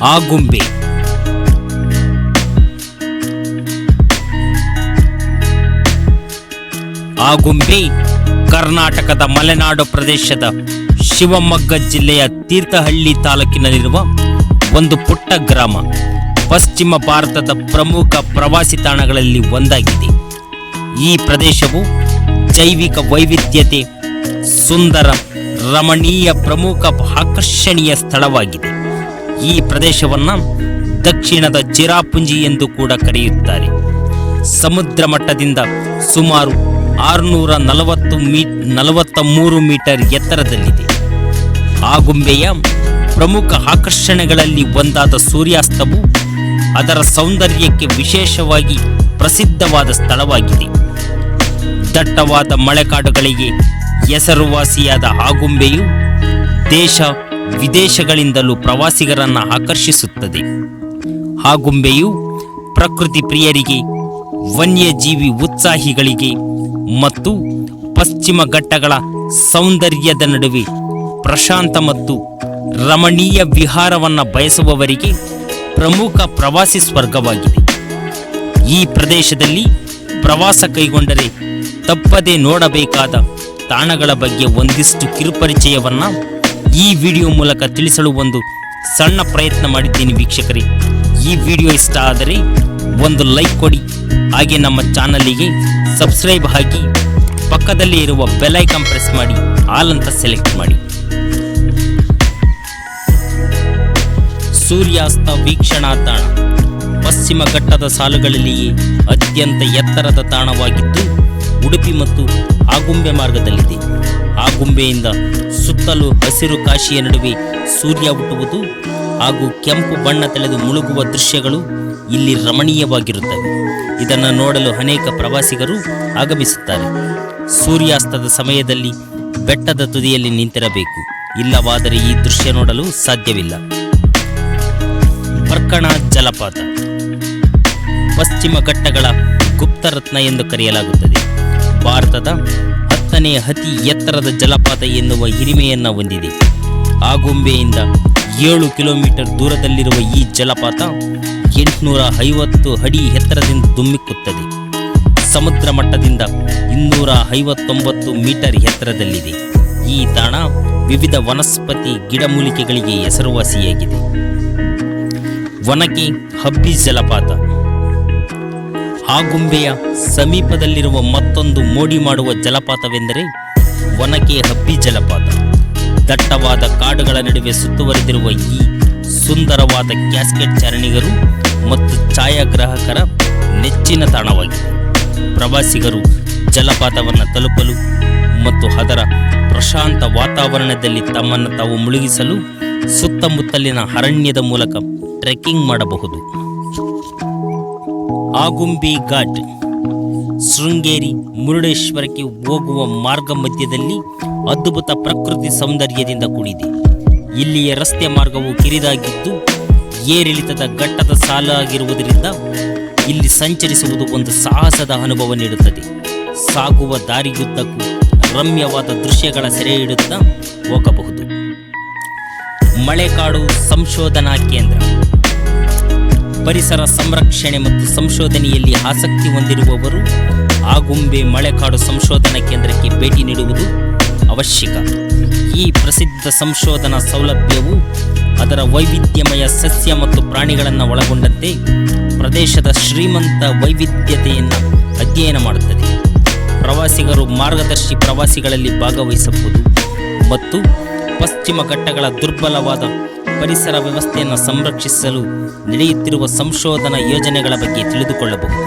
ಆಗುಂಬೆ. ಆಗುಂಬೆ ಕರ್ನಾಟಕದ ಮಲೆನಾಡು ಪ್ರದೇಶದ ಶಿವಮೊಗ್ಗ ಜಿಲ್ಲೆಯ ತೀರ್ಥಹಳ್ಳಿ ತಾಲೂಕಿನಲ್ಲಿರುವ ಒಂದು ಪುಟ್ಟ ಗ್ರಾಮ. ಪಶ್ಚಿಮ ಭಾರತದ ಪ್ರಮುಖ ಪ್ರವಾಸಿ ತಾಣಗಳಲ್ಲಿ ಒಂದಾಗಿದೆ. ಈ ಪ್ರದೇಶವು ಜೈವಿಕ ವೈವಿಧ್ಯತೆ, ಸುಂದರ, ರಮಣೀಯ, ಪ್ರಮುಖ ಆಕರ್ಷಣೀಯ ಸ್ಥಳವಾಗಿದೆ. ಈ ಪ್ರದೇಶವನ್ನು ದಕ್ಷಿಣದ ಚಿರಾಪುಂಜಿ ಎಂದು ಕೂಡ ಕರೆಯುತ್ತಾರೆ. ಸಮುದ್ರ ಮಟ್ಟದಿಂದ ಸುಮಾರು 643 ಮೀಟರ್ ಎತ್ತರದಲ್ಲಿದೆ. ಆಗುಂಬೆಯ ಪ್ರಮುಖ ಆಕರ್ಷಣೆಗಳಲ್ಲಿ ಒಂದಾದ ಸೂರ್ಯಾಸ್ತವು ಅದರ ಸೌಂದರ್ಯಕ್ಕೆ ವಿಶೇಷವಾಗಿ ಪ್ರಸಿದ್ಧವಾದ ಸ್ಥಳವಾಗಿದೆ. ದಟ್ಟವಾದ ಮಳೆಕಾಡುಗಳಿಗೆ ಹೆಸರುವಾಸಿಯಾದ ಆಗುಂಬೆಯು ದೇಶ ವಿದೇಶಗಳಿಂದಲೂ ಪ್ರವಾಸಿಗರನ್ನು ಆಕರ್ಷಿಸುತ್ತದೆ. ಆಗುಂಬೆಯು ಪ್ರಕೃತಿ ಪ್ರಿಯರಿಗೆ, ವನ್ಯಜೀವಿ ಉತ್ಸಾಹಿಗಳಿಗೆ ಮತ್ತು ಪಶ್ಚಿಮ ಘಟ್ಟಗಳ ಸೌಂದರ್ಯದ ನಡುವೆ ಪ್ರಶಾಂತ ಮತ್ತು ರಮಣೀಯ ವಿಹಾರವನ್ನು ಬಯಸುವವರಿಗೆ ಪ್ರಮುಖ ಪ್ರವಾಸಿ ಸ್ವರ್ಗವಾಗಿದೆ. ಈ ಪ್ರದೇಶದಲ್ಲಿ ಪ್ರವಾಸ ಕೈಗೊಂಡರೆ ತಪ್ಪದೆ ನೋಡಬೇಕಾದ ತಾಣಗಳ ಬಗ್ಗೆ ಒಂದಿಷ್ಟು ಕಿರುಪರಿಚಯವನ್ನು ಈ ವಿಡಿಯೋ ಮೂಲಕ ತಿಳಿಸಲು ಒಂದು ಸಣ್ಣ ಪ್ರಯತ್ನ ಮಾಡಿದ್ದೀನಿ ವೀಕ್ಷಕರೇ. ಈ ವಿಡಿಯೋ ಇಷ್ಟ ಆದರೆ ಒಂದು ಲೈಕ್ ಕೊಡಿ, ಹಾಗೆ ನಮ್ಮ ಚಾನಲಿಗೆ ಸಬ್ಸ್ಕ್ರೈಬ್ ಆಗಿ ಪಕ್ಕದಲ್ಲಿ ಇರುವ ಬೆಲ್ ಐಕಾನ್ ಪ್ರೆಸ್ ಮಾಡಿ ಆಲ್ ಅಂತ ಸೆಲೆಕ್ಟ್ ಮಾಡಿ. ಸೂರ್ಯಾಸ್ತ ವೀಕ್ಷಣಾ ತಾಣ ಪಶ್ಚಿಮ ಘಟ್ಟದ ಸಾಲುಗಳಲ್ಲಿಯೇ ಅತ್ಯಂತ ಎತ್ತರದ ತಾಣವಾಗಿದ್ದು ಉಡುಪಿ ಮತ್ತು ಆಗುಂಬೆ ಮಾರ್ಗದಲ್ಲಿದೆ. ಆಗುಂಬೆಯಿಂದ ಸುತ್ತಲೂ ಹಸಿರು ಕಾಶಿಯ ನಡುವೆ ಸೂರ್ಯ ಹುಟ್ಟುವುದು ಹಾಗೂ ಕೆಂಪು ಬಣ್ಣ ತಳೆದು ಮುಳುಗುವ ದೃಶ್ಯಗಳು ಇಲ್ಲಿ ರಮಣೀಯವಾಗಿರುತ್ತವೆ. ಇದನ್ನು ನೋಡಲು ಅನೇಕ ಪ್ರವಾಸಿಗರು ಆಗಮಿಸುತ್ತಾರೆ. ಸೂರ್ಯಾಸ್ತದ ಸಮಯದಲ್ಲಿ ಬೆಟ್ಟದ ತುದಿಯಲ್ಲಿ ನಿಂತಿರಬೇಕು, ಇಲ್ಲವಾದರೆ ಈ ದೃಶ್ಯ ನೋಡಲು ಸಾಧ್ಯವಿಲ್ಲ. ಬರ್ಕಣ ಜಲಪಾತ ಪಶ್ಚಿಮ ಘಟ್ಟಗಳ ಗುಪ್ತರತ್ನ ಎಂದು ಕರೆಯಲಾಗುತ್ತದೆ. ಭಾರತದ 10ನೇ ಅತಿ ಎತ್ತರದ ಜಲಪಾತ ಎನ್ನುವ ಹಿರಿಮೆಯನ್ನು ಹೊಂದಿದೆ. ಆಗುಂಬೆಯಿಂದ 7 ಕಿಲೋಮೀಟರ್ ದೂರದಲ್ಲಿರುವ ಈ ಜಲಪಾತ 850 ಅಡಿ ಎತ್ತರದಿಂದ ಧುಮ್ಮಿಕ್ಕುತ್ತದೆ. ಸಮುದ್ರ ಮಟ್ಟದಿಂದ 259 ಮೀಟರ್ ಎತ್ತರದಲ್ಲಿದೆ. ಈ ತಾಣ ವಿವಿಧ ವನಸ್ಪತಿ ಗಿಡಮೂಲಿಕೆಗಳಿಗೆ ಹೆಸರುವಾಸಿಯಾಗಿದೆ. ಒನಕೆ ಹಬ್ಬಿ ಜಲಪಾತ ಆಗುಂಬೆಯ ಸಮೀಪದಲ್ಲಿರುವ ಮತ್ತೊಂದು ಮೋಡಿ ಮಾಡುವ ಜಲಪಾತವೆಂದರೆ ಒನಕೆ ಹಬ್ಬಿ ಜಲಪಾತ. ದಟ್ಟವಾದ ಕಾಡುಗಳ ನಡುವೆ ಸುತ್ತುವರೆದಿರುವ ಈ ಸುಂದರವಾದ ಕ್ಯಾಸ್ಕೇಡ್ ಚಾರಣಿಗರು ಮತ್ತು ಛಾಯಾಗ್ರಾಹಕರ ನೆಚ್ಚಿನ ತಾಣವಾಗಿದೆ. ಪ್ರವಾಸಿಗರು ಜಲಪಾತವನ್ನು ತಲುಪಲು ಮತ್ತು ಅದರ ಪ್ರಶಾಂತ ವಾತಾವರಣದಲ್ಲಿ ತಮ್ಮನ್ನು ತಾವು ಮುಳುಗಿಸಲು ಸುತ್ತಮುತ್ತಲಿನ ಅರಣ್ಯದ ಮೂಲಕ ಟ್ರೆಕ್ಕಿಂಗ್ ಮಾಡಬಹುದು. ಆಗುಂಬೆ ಘಾಟ್ ಶೃಂಗೇರಿ ಮುರುಡೇಶ್ವರಕ್ಕೆ ಹೋಗುವ ಮಾರ್ಗ ಮಧ್ಯದಲ್ಲಿ ಅದ್ಭುತ ಪ್ರಕೃತಿ ಸೌಂದರ್ಯದಿಂದ ಕೂಡಿದೆ. ಇಲ್ಲಿಯ ರಸ್ತೆ ಮಾರ್ಗವು ಕಿರಿದಾಗಿದ್ದು ಏರಿಳಿತದ ಘಟ್ಟದ ಸಾಲಾಗಿರುವುದರಿಂದ ಇಲ್ಲಿ ಸಂಚರಿಸುವುದು ಒಂದು ಸಾಹಸದ ಅನುಭವ ನೀಡುತ್ತದೆ. ಸಾಗುವ ದಾರಿಯುದ್ದಕ್ಕೂ ರಮ್ಯವಾದ ದೃಶ್ಯಗಳ ಸೆರೆ ಹಿಡುತ್ತಾ ಹೋಗಬಹುದು. ಮಳೆಕಾಡು ಸಂಶೋಧನಾ ಕೇಂದ್ರ ಪರಿಸರ ಸಂರಕ್ಷಣೆ ಮತ್ತು ಸಂಶೋಧನೆಯಲ್ಲಿ ಆಸಕ್ತಿ ಹೊಂದಿರುವವರು ಆಗುಂಬೆ ಮಳೆಕಾಡು ಸಂಶೋಧನಾ ಕೇಂದ್ರಕ್ಕೆ ಭೇಟಿ ನೀಡುವುದು ಅವಶ್ಯಕ. ಈ ಪ್ರಸಿದ್ಧ ಸಂಶೋಧನಾ ಸೌಲಭ್ಯವು ಅದರ ವೈವಿಧ್ಯಮಯ ಸಸ್ಯ ಮತ್ತು ಪ್ರಾಣಿಗಳನ್ನು ಒಳಗೊಂಡಂತೆ ಪ್ರದೇಶದ ಶ್ರೀಮಂತ ವೈವಿಧ್ಯತೆಯನ್ನು ಅಧ್ಯಯನ ಮಾಡುತ್ತದೆ. ಪ್ರವಾಸಿಗರು ಮಾರ್ಗದರ್ಶಿ ಪ್ರವಾಸಿಗಳಲ್ಲಿ ಭಾಗವಹಿಸಬಹುದು ಮತ್ತು ಪಶ್ಚಿಮ ಘಟ್ಟಗಳ ದುರ್ಬಲವಾದ ಪರಿಸರ ವ್ಯವಸ್ಥೆಯನ್ನು ಸಂರಕ್ಷಿಸಲು ನಡೆಯುತ್ತಿರುವ ಸಂಶೋಧನಾ ಯೋಜನೆಗಳ ಬಗ್ಗೆ ತಿಳಿದುಕೊಳ್ಳಬಹುದು.